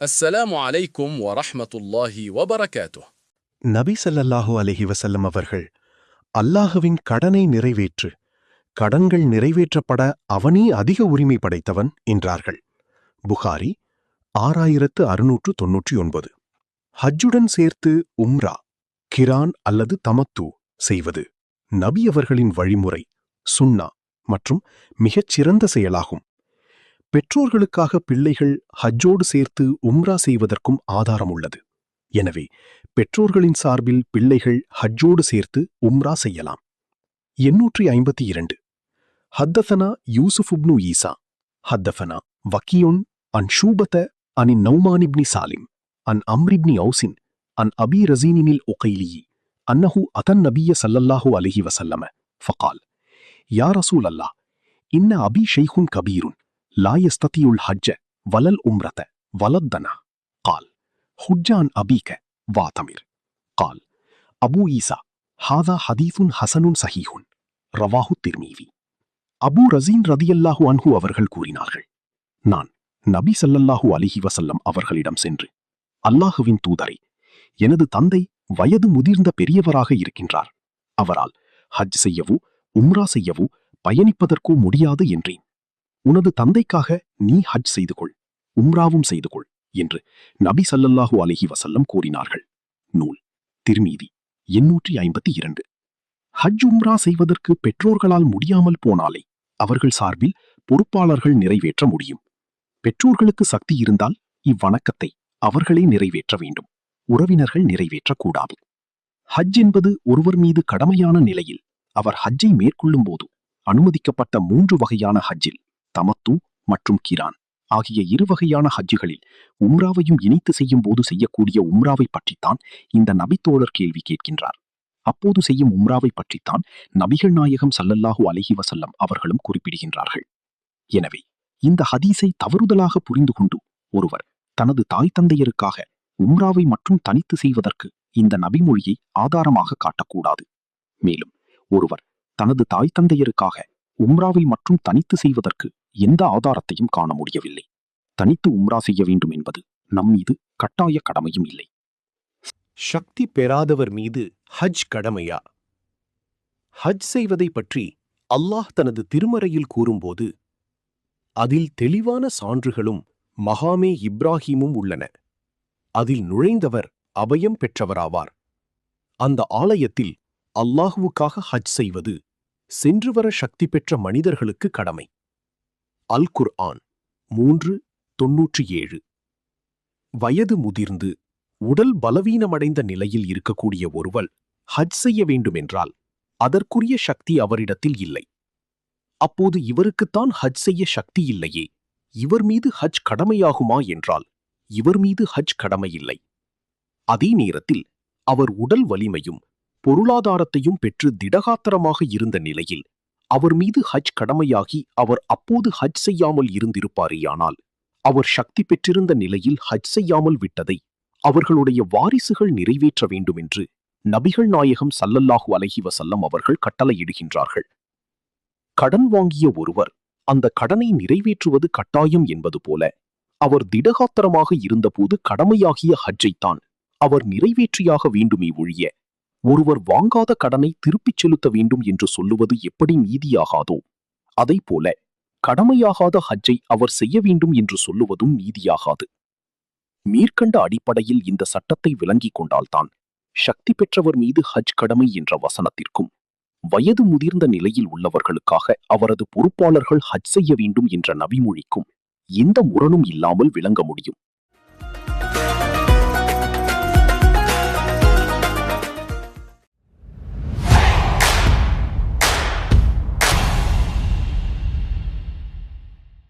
السلام عليكم ورحمة الله وبركاته. நபி ஸல்லல்லாஹு அலைஹி வஸல்லம் அவர்கள் அல்லாஹுவின் கடனை நிறைவேற்று, கடன்கள் நிறைவேற்றப்பட அவனே அதிக உரிமை படைத்தவன் என்றார்கள். புகாரி 6699. ஹஜ்ஜுடன் சேர்த்து உம்ரா, கிரான் அல்லது தமத்து செய்வது நபி அவர்களின் வழிமுறை, சுன்னா மற்றும் மிகச் சிறந்த செயலாகும். பெற்றோர்களுக்காக பிள்ளைகள் ஹஜ்ஜோடு சேர்த்து உம்ரா செய்வதற்கும் ஆதாரம் உள்ளது. எனவே பெற்றோர்களின் சார்பில் பிள்ளைகள் ஹஜ்ஜோடு சேர்த்து உம்ரா செய்யலாம். 852. ஹத்தஃபனா யூசுஃப் இப்னு ஈசா ஹத்தஃபனா வக்கியுன் அன் ஷூபத அனின் நௌமான் இப்னி சாலிம் அன் அம்ர் இப்னி ஔசின் அன் அபி ரஸீனினில் உகைலியி அன்னஹு அதன் நபிய ஸல்லல்லாஹு அலைஹி வஸல்லம ஃபகால் யா ரசூல் அல்லாஹ் இன்ன அபி ஷைஹுன் கபீருன் லா யஸ்ததியுல் ஹஜ்ஜ வலல் உம்ரத வலத்தனா கால் ஹுஜ்ஜான் அபீக வாதமிர் கால் அபு ஈசா ஹாதா ஹதீஃபுன் ஹசனுன் சஹீஹுன் ரவாஹு திர்மீவி. அபு ரஸீன் ரதியல்லாஹு அன்ஹு அவர்கள் கூறினார்கள், நான் நபி ஸல்லல்லாஹு அலைஹி வஸல்லம் அவர்களிடம் சென்று, அல்லாஹுவின் தூதரை, எனது தந்தை வயது முதிர்ந்த பெரியவராக இருக்கின்றார், அவரால் ஹஜ் செய்யவோ உம்ரா செய்யவோ பயணிப்பதற்கோ முடியாது என்றேன். உனது தந்தைக்காக நீ ஹஜ் செய்து கொள், உம்ராவும் செய்து கொள் என்று நபி ஸல்லல்லாஹு அலைஹி வஸல்லம் கூறினார்கள். நூல் திர்மீதி 852. ஹஜ் உம்ரா செய்வதற்கு பெற்றோர்களால் முடியாமல் போனாலே அவர்கள் சார்பில் பொறுப்பாளர்கள் நிறைவேற்ற முடியும். பெற்றோர்களுக்கு சக்தி இருந்தால் இவ்வணக்கத்தை அவர்களே நிறைவேற்ற வேண்டும், உறவினர்கள் நிறைவேற்றக்கூடாது. ஹஜ் என்பது ஒருவர் மீது கடமையான நிலையில் அவர் ஹஜ்ஜை மேற்கொள்ளும் போது அனுமதிக்கப்பட்ட 3 வகையான ஹஜ்ஜில் தமத்து மற்றும் கிரான் ஆகிய 2 வகையான ஹஜ்ஜுகளில் உம்ராவையும் இணைத்து செய்யும் போது செய்யக்கூடிய உம்ராவை பற்றித்தான் இந்த நபித்தோழர் கேள்வி கேட்கின்றார். அப்போது செய்யும் உம்ராவை பற்றித்தான் நபிகள் நாயகம் ஸல்லல்லாஹு அலைஹி வஸல்லம் அவர்களும் குறிப்பிடுகின்றார்கள். எனவே இந்த ஹதீஸை தவறுதலாக புரிந்து கொண்டு ஒருவர் தனது தாய் தந்தையருக்காக உம்ராவை மட்டும் தனித்து செய்வதற்கு இந்த நபிமொழியை ஆதாரமாக காட்டக்கூடாது. மேலும் ஒருவர் தனது தாய் தந்தையருக்காக உம்ராவை மட்டும் தனித்து செய்வதற்கு எந்த ஆதாரத்தையும் காண முடியவில்லை. தனித்து உம்ரா செய்ய வேண்டும் என்பது நம் மீது கட்டாய கடமையும் இல்லை. சக்தி பெறாதவர் மீது ஹஜ் கடமையா? ஹஜ் செய்வதை பற்றி அல்லாஹ் தனது திருமறையில் கூறும்போது அதில் தெளிவான சான்றுகளும் மகாமே இப்ராஹீமும் உள்ளன. அதில் நுழைந்தவர் அபயம் பெற்றவராவார். அந்த ஆலயத்தில் அல்லாஹுவுக்காக ஹஜ் செய்வது சென்று வர சக்தி பெற்ற மனிதர்களுக்கு கடமை. அல் குர்ஆன் 3:97. வயது முதிர்ந்து உடல் பலவீனமடைந்த நிலையில் இருக்கக்கூடிய ஒருவர் ஹஜ் செய்ய வேண்டுமென்றால் அதற்குரிய சக்தி அவரிடத்தில் இல்லை. அப்போது இவருக்குத்தான் ஹஜ் செய்ய சக்தி இல்லையே, இவர் மீது ஹஜ் கடமையாகுமா என்றால் இவர் மீது ஹஜ் கடமையில்லை. அதே நேரத்தில் அவர் உடல் வலிமையும் பொருளாதாரத்தையும் பெற்று திடகாத்திரமாக இருந்த நிலையில் அவர் மீது ஹஜ் கடமையாகி அவர் அப்போது ஹஜ் செய்யாமல் இருந்திருப்பாரேயானால் அவர் சக்தி பெற்றிருந்த நிலையில் ஹஜ் செய்யாமல் விட்டதை அவர்களுடைய வாரிசுகள் நிறைவேற்ற வேண்டுமென்று நபிகள் நாயகம் ஸல்லல்லாஹு அலைஹி வஸல்லம் அவர்கள் கட்டளையிடுகின்றார்கள். கடன் வாங்கிய ஒருவர் அந்த கடனை நிறைவேற்றுவது கட்டாயம் என்பது போல அவர் திடகாத்திரமாக இருந்தபோது கடமையாகிய ஹஜ்ஜைத்தான் அவர் நிறைவேற்றியாக வேண்டுமே ஒழிய ஒருவர் வாங்காத கடனை திருப்பிச் செலுத்த வேண்டும் என்று சொல்லுவது எப்படி நீதியாகாதோ அதைப்போல கடமையாகாத ஹஜ்ஜை அவர் செய்ய வேண்டும் என்று சொல்லுவதும் நீதியாகாது. மேற்கண்ட அடிப்படையில் இந்த சட்டத்தை விளங்கிக் கொண்டால்தான் சக்தி பெற்றவர் மீது ஹஜ் கடமை என்ற வசனத்திற்கும் வயது முதிர்ந்த நிலையில் உள்ளவர்களுக்காக அவரது பொறுப்பாளர்கள் ஹஜ் செய்ய வேண்டும் என்ற நபிமொழிக்கும் எந்த முரணும் இல்லாமல் விளங்க முடியும்.